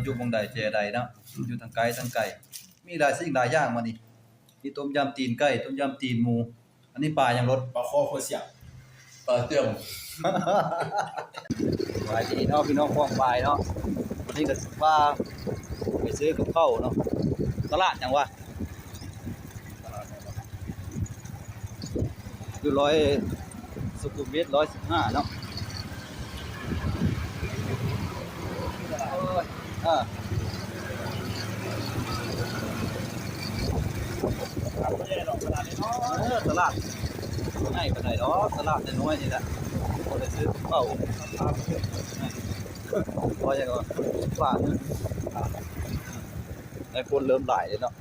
อยู่หม้องใดแจใดเนาะอยู่ทางไกลมีหลายสิ่งหลายอย่างมานี่มีต้มยำตีนไก่ต้มยำตีนหมูอันนี้ปลายังรส ปลาคอโคเสียบ ปลาเตี้ยม สบายดีเนาะพี่น้องพ้องปลายเนาะวันนี้ก็ว่าไปซื้อกับข้าวเนาะตลาดจังวะคือ100สุขุมวิท115เนาะตลาดง่ายปานใดดอกตลาดน้อยๆนี่แหละบ่ได้ซื้อกับข้าวพอจังก็ฝากนึงได้คนเริ่มหลายเลยเนาะ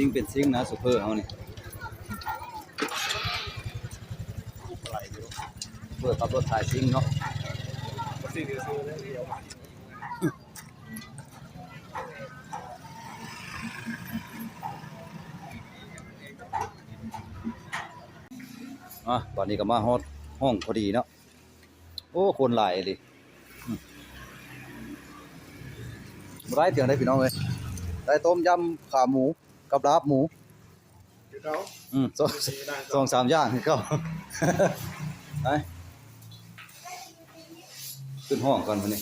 ซิงเป็นซิงนะซุปเปอร์เฮานี่เปิดขับรถถ่ายซิงเนาะตอนนี้ก็มาฮอดห้องพอดีเนาะโอ้คนหลายดิบ่ได้เถียงได้พี่น้องเอ้ยได้ต้มยำขาหมูกับลาบหมูสองสามอย่างก็ไปขึ้นห้องก่อนวันนี้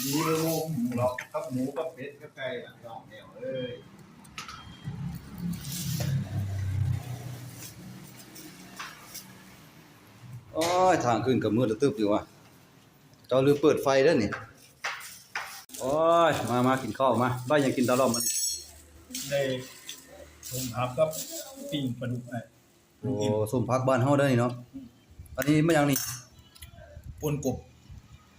มีหมูหรอกครับหมูกับเป็ดกับไก่ดอกแนวเอ้ย โอ้ยทางขึ้นกับมืดตึ๊บอยู่ว่ะเจ้าลืมเปิดไฟเด้อนี่โอ้ยมากินข้าวมาบ้านยังกินตลอดมัน ได้ผมหับกับปิ้งปลาดุกไอ้ โอ้ส้มพักบ้านเฮาเด้อนี่เนาะอันนี้มันยังนี่ ปนกบ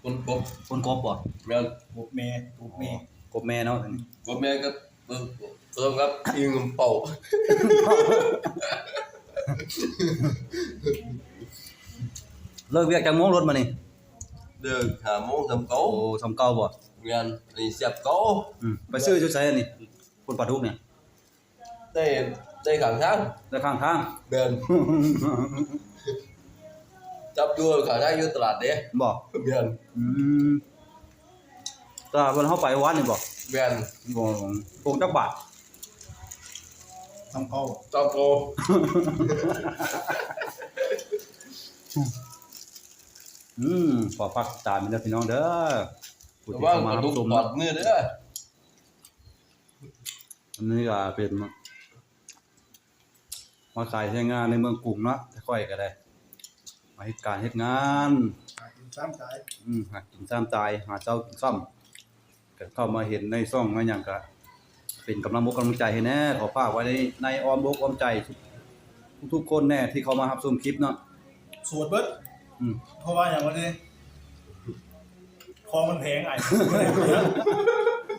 คนกบ คนกบบ่ แม่น กบแม่กบแม่ กบแม่เนาะอันนี้ กบแม่ก็เติมครับยิงเป่า เลิกเวียกจังโมงรถมานี่ เดินหาโมงทำเก๋า โอ้สำเก่าบ่ แม่นอันนี้เสียบเก๋า ไปซื้อจุดไสอันนี้คนปลาทุกเนี่ย ได้ข้างทาง ได้ข้างทาง แม่นจับตัวข้างทางอยู่ตลาดเด้ บ่ แม่น ตลาดวันเฮาไปวันนี่บ่ แม่น บ่โป่งจักบาท ทำเข้า จับโต ขอฝากตามพี่น้องเด้อผู้ แต่ ที่ ว่า เข้ามา ปลา รับ ดุก ชม ตอ เนาะ ดมือเด้อ อันนี้ก็เป็นมาขายใช้งานในเมืองกรุงเนาะค่อยๆก็ได้มาเฮ็ดการเฮ็ดงาน กินซ้ำสาย หากินซ้ำตายหาเจ้ากินซ้ำก็เข้ามาเห็นในช่องมาหยังก็เป็นกำลังกำลังใจให้แน่ขอฝากไว้ในอ้อมอกอ้อมใจทุกคนแน่ที่เขามารับชมคลิปเนาะ สวดเบิดเพราะว่าอย่างวันนี้คอมันแพงไอ้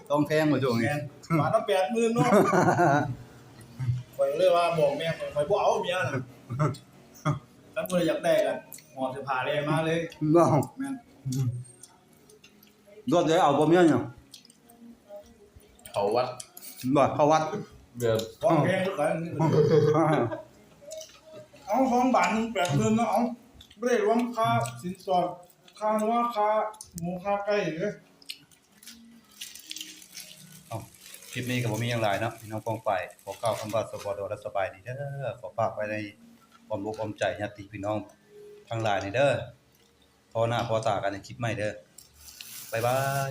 ต้องแพงบ่โจง แม นี่ นหมาตั้ง80,000เนาะข่อยเลยว่าบอกแม่ข่อยบ่เอาเมียน่ะถ้าเพิ่นอยากได้กันหอดเสื้อผ้าเลยมาเลย บ่ แม่น รถได้เอาบ่เมียเนาะ เขาวัด บ่เข้าวัด แม่น ของแพงทุกกันเอา2 บาทนึง80,000เนาะเอาบ่ได้รวมค่าสินสอดค่าหัวค่าหมูค่าไก่เด้อ คลิปนี้ก็บ่มีหยังหลายเนาะพี่น้องกองไปขอกล่าวคำว่าสวัสดีและสบายดีเด้อขอฝากไว้ในอ้อมอกอ้อมใจญาติพี่น้องทั้งหลายนี่เด้อพอหน้าพอตากันในคลิปใหม่เด้อบ๊ายบาย